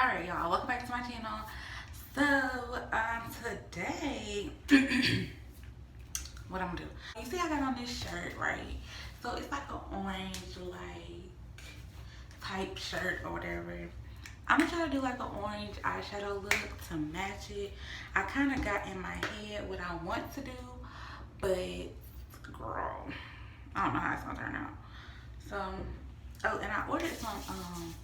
Alright, y'all, welcome back to my channel. So, today, what I'm gonna do. You see I got on this shirt, right? So it's like an orange, like, type shirt or whatever. I'm gonna try to do like an orange eyeshadow look to match it. I kind of got in my head what I want to do, but, girl, I don't know how it's gonna turn out. So, oh, and I ordered some,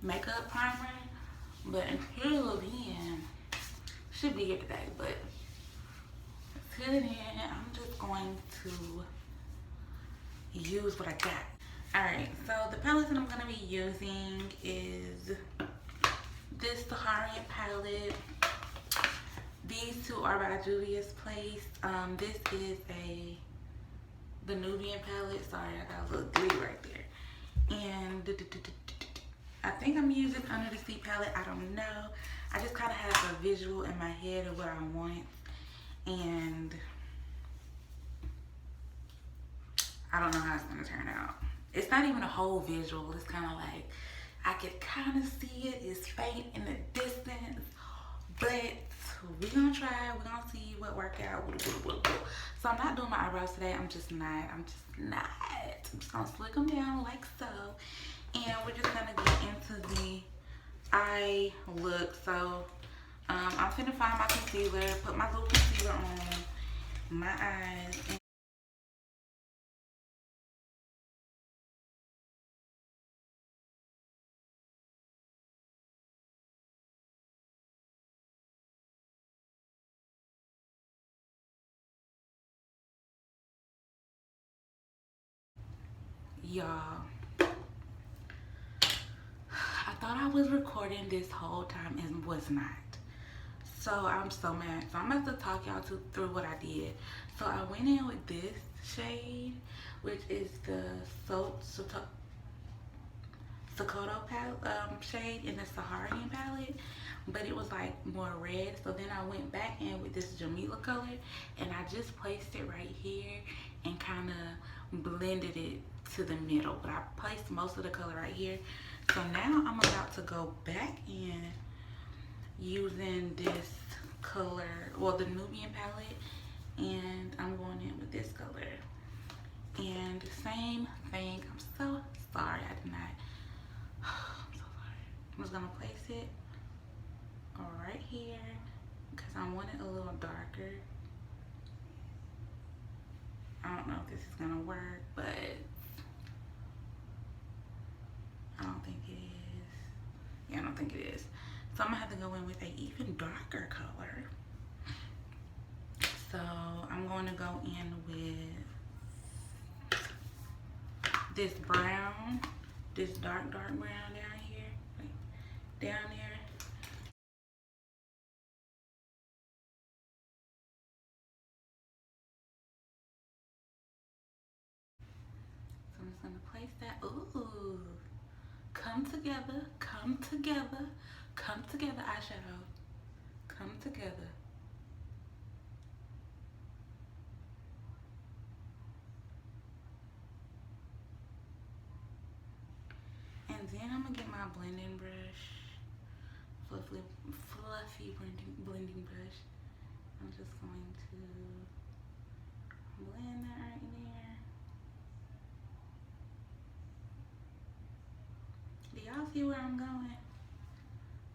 makeup primer, but until then, should be here today, but until then, I'm just going to use what I got. Alright, so the palette that I'm going to be using is this Saharian palette. These two are by Juvia's Place. This is the Nubian palette. Sorry, I got a little glue right there. And I think I'm using Under the Sea palette. I don't know. I just kind of have a visual in my head of what I want. And I don't know how it's going to turn out. It's not even a whole visual. It's kind of like, I can kind of see it. It's faint in the distance. But we're going to try. We're going to see what works out. So I'm not doing my eyebrows today. I'm just not. I'm just going to slick them down like so. And we're just going to get into the eye look. So I'm finna find my concealer, put my little concealer on my eyes. Y'all, I thought I was recording this whole time and was not. So I'm so mad. So I'm about to talk y'all through what I did. So I went in with this shade, which is the Sokoto palette, shade in the Saharian palette, but it was like more red. So then I went back in with this Jamila color, and I just placed it right here and kind of blended it to the middle. But I placed most of the color right here. So now I'm about to go back in using this color, well, the Nubian palette, and I'm going in with this color. And same thing. I'm so sorry I did not. I'm so sorry. I'm just gonna place it right here because I want it a little darker. I don't know if this is gonna work, but I don't think it is. Yeah, I don't think it is. So I'm gonna have to go in with an even darker color. So I'm going to go in with this brown, this dark brown down here, down there. So I'm just gonna place that. Ooh, come together, come together, come together, eyeshadow, come together. And then I'm gonna get my blending brush, fluffy blending brush. I'm just going to blend that right there. Do y'all see where I'm going?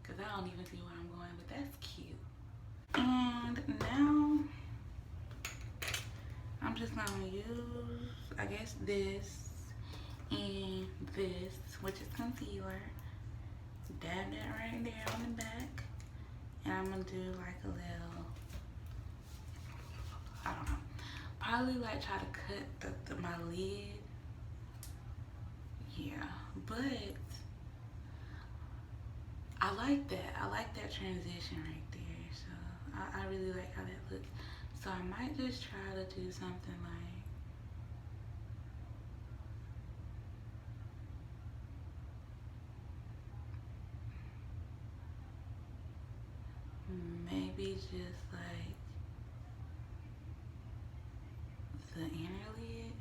Cause I don't even see where I'm going, but that's cute. And now I'm just gonna use, I guess, this and this, which is concealer. Dab that right there on the back. And I'm gonna do like a little, I don't know, probably like try to cut my lid. Yeah, but I like that. I like that transition right there. So I really like how that looks. So I might just try to do something like, maybe just like the inner lid.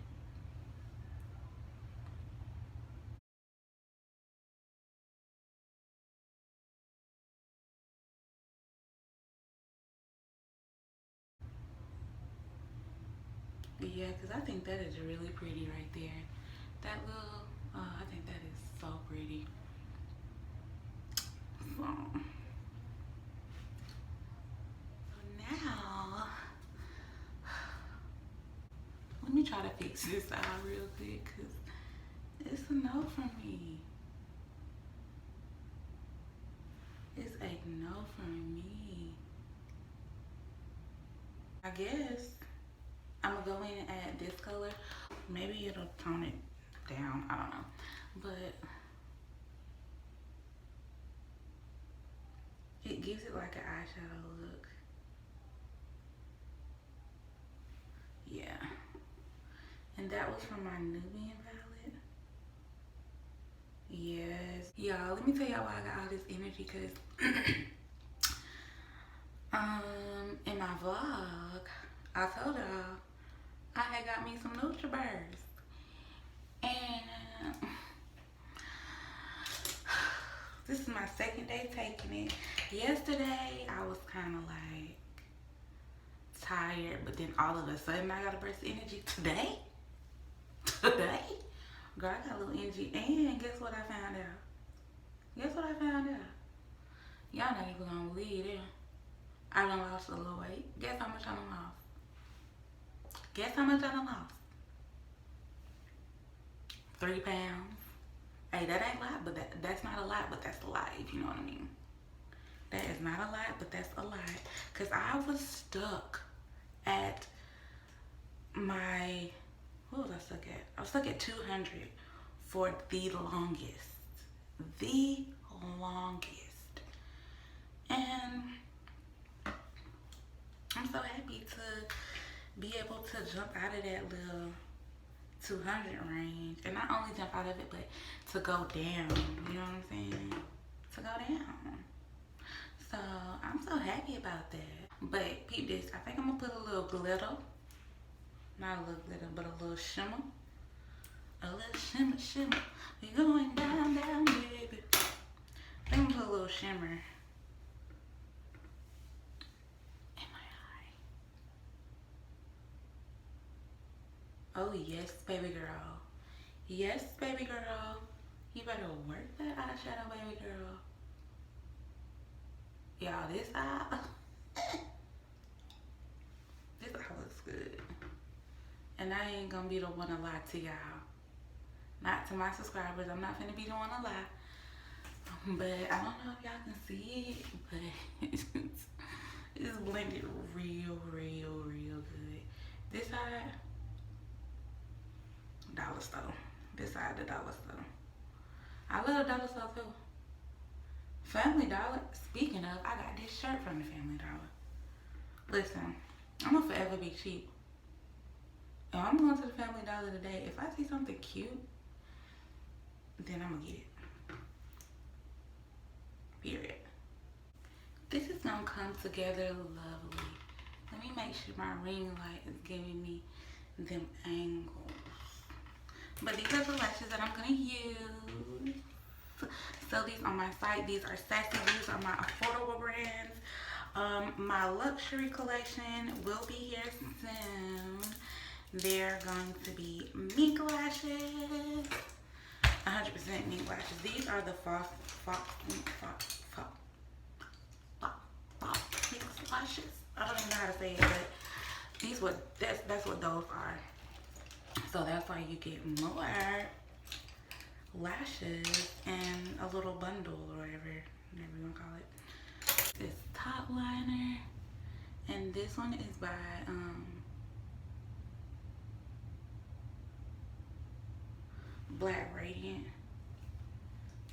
Yeah, because I think that is really pretty right there. That little, I think that is so pretty. So now, let me try to fix this eye real quick because it's a no for me. It's a no for me. I guess I'm gonna go in and add this color. Maybe it'll tone it down. I don't know. But it gives it like an eyeshadow look. Yeah. And that was from my Nubian palette. Yes. Y'all, let me tell y'all why I got all this energy, because in my vlog, I told y'all I had got me some NutriBurst. And this is my second day taking it. Yesterday, I was kind of like tired, but then all of a sudden I got a burst of energy. Today, girl, I got a little energy. And guess what I found out? Guess what I found out? Y'all not even gonna believe it. I done lost a little weight. Guess how much I done lost? Guess how much I done lost? 3 pounds. Hey, that ain't a lot, but that's not a lot, but that's a lot, if you know what I mean. That is not a lot, but that's a lot. Because I was stuck at my, what was I stuck at? I was stuck at 200 for the longest. The longest. And I'm so happy to be able to jump out of that little 200 range. And not only jump out of it, but to go down. You know what I'm saying? To go down. So I'm so happy about that. But peep this. I think I'm going to put a little glitter. Not a little glitter, but a little shimmer. A little shimmer, shimmer. We going down, down, baby. I think I'm going to put a little shimmer. Oh, yes, baby girl. Yes, baby girl. You better work that eyeshadow, baby girl. Y'all, this eye, this eye looks good. And I ain't gonna be the one to lie to y'all. Not to my subscribers. I'm not finna be the one to lie. But I don't know if y'all can see it, but it's blended real, real, real good. This eye, dollar store. This side, the dollar store. I love the dollar store too. Family Dollar. Speaking of, I got this shirt from the Family Dollar. Listen, I'm gonna forever be cheap. And I'm going to the Family Dollar today. If I see something cute, then I'm gonna get it. Period. This is gonna come together lovely. Let me make sure my ring light is giving me them angles. But these are the lashes that I'm gonna use. So these on my site, these are Sassy. These are my affordable brands. My luxury collection will be here soon. They're going to be mink lashes. 100% mink lashes. These are the Fox mink lashes. I don't even know how to say it, but that's what those are. So that's why you get more lashes and a little bundle or whatever you gonna call it. This top liner, and this one is by Black Radiant.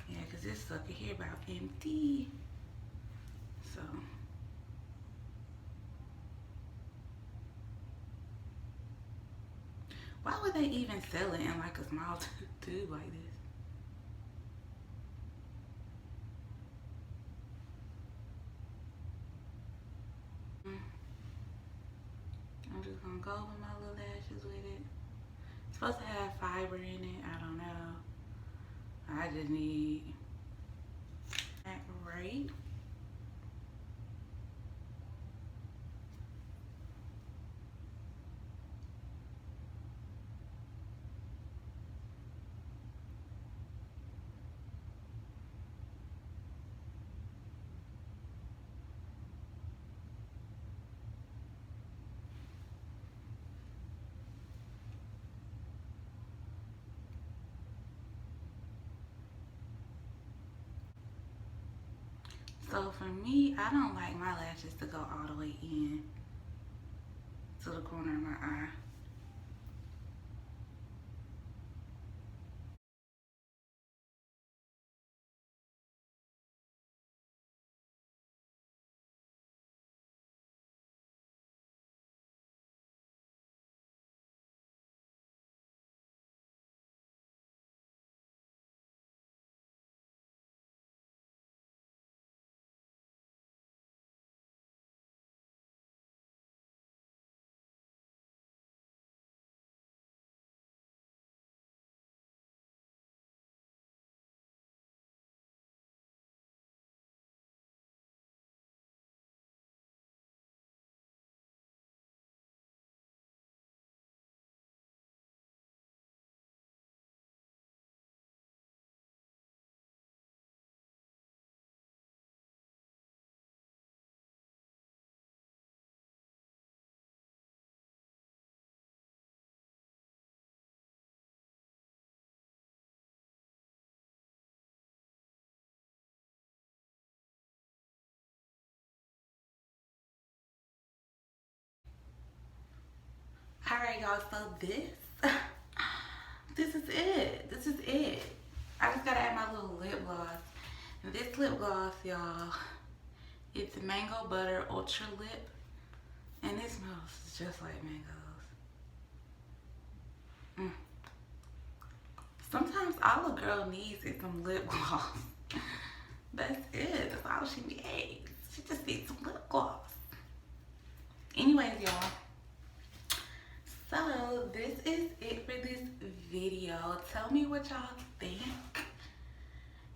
Yeah, cause this sucker here about empty. So why would they even sell it in like a small tube like this? I'm just gonna go over my little lashes with it. It's supposed to have fiber in it. I don't know. I just need that right. So for me, I don't like my lashes to go all the way in to the corner of my eye. Alright y'all, so this is it. This is it. I just gotta add my little lip gloss. And this lip gloss, y'all, it's Mango Butter Ultra Lip. And it smells just like mangoes. Sometimes all a girl needs is some lip gloss. That's it. That's all she needs. She just needs some lip gloss. Anyways, y'all. So this is it for this video. Tell me what y'all think.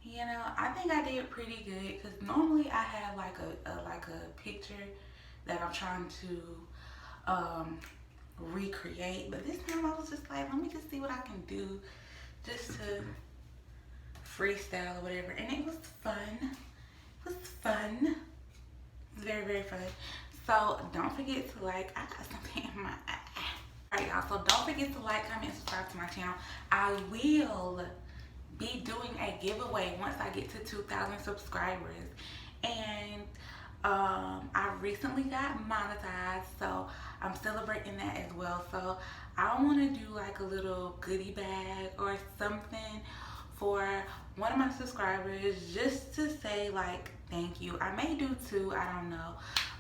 You know, I think I did pretty good because normally I have like a picture that I'm trying to recreate, but this time I was just like, let me just see what I can do just to freestyle or whatever, and it was fun. It was fun. It was very, very fun. So don't forget to like, I got something in my eye. Alright y'all, so don't forget to like, comment, and subscribe to my channel. I will be doing a giveaway once I get to 2,000 subscribers. And I recently got monetized, so I'm celebrating that as well. So I want to do like a little goodie bag or something for one of my subscribers just to say like thank you. I may do two, I don't know.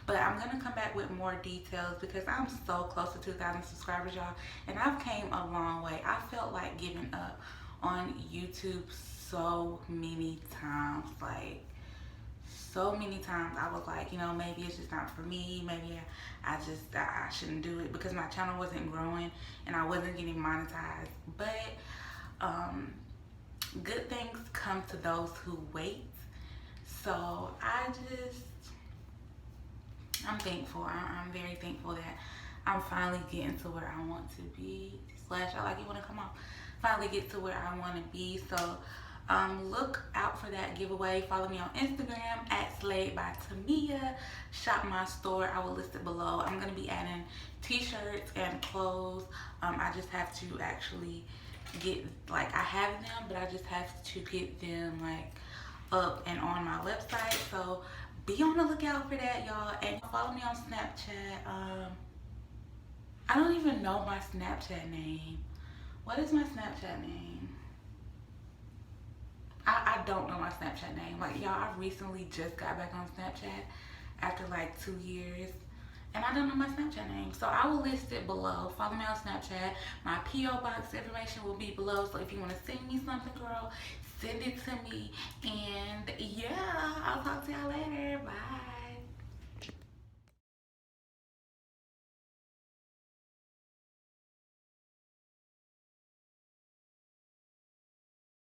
But I'm going to come back with more details because I'm so close to 2,000 subscribers, y'all. And I've came a long way. I felt like giving up on YouTube so many times. Like, so many times I was like, you know, maybe it's just not for me. Maybe I shouldn't do it because my channel wasn't growing and I wasn't getting monetized. But good things come to those who wait. So I'm thankful. I'm very thankful that I'm finally getting to where I want to be. Slash, I like you want to come on. Finally get to where I want to be. So look out for that giveaway. Follow me on Instagram at Slayed by Tamia. Shop my store. I will list it below. I'm going to be adding t-shirts and clothes. I just have to actually get, like, I have them, but I just have to get them like up and on my website. So be on the lookout for that, y'all. And follow me on Snapchat. I don't even know my Snapchat name. What is my Snapchat name? I don't know my Snapchat name. Like, y'all, I recently just got back on Snapchat after like 2 years. And I don't know my Snapchat name. So I will list it below. Follow me on Snapchat. My P.O. box information will be below. So if you want to send me something, girl, send it to me. And yeah, I'll talk to y'all later. Bye.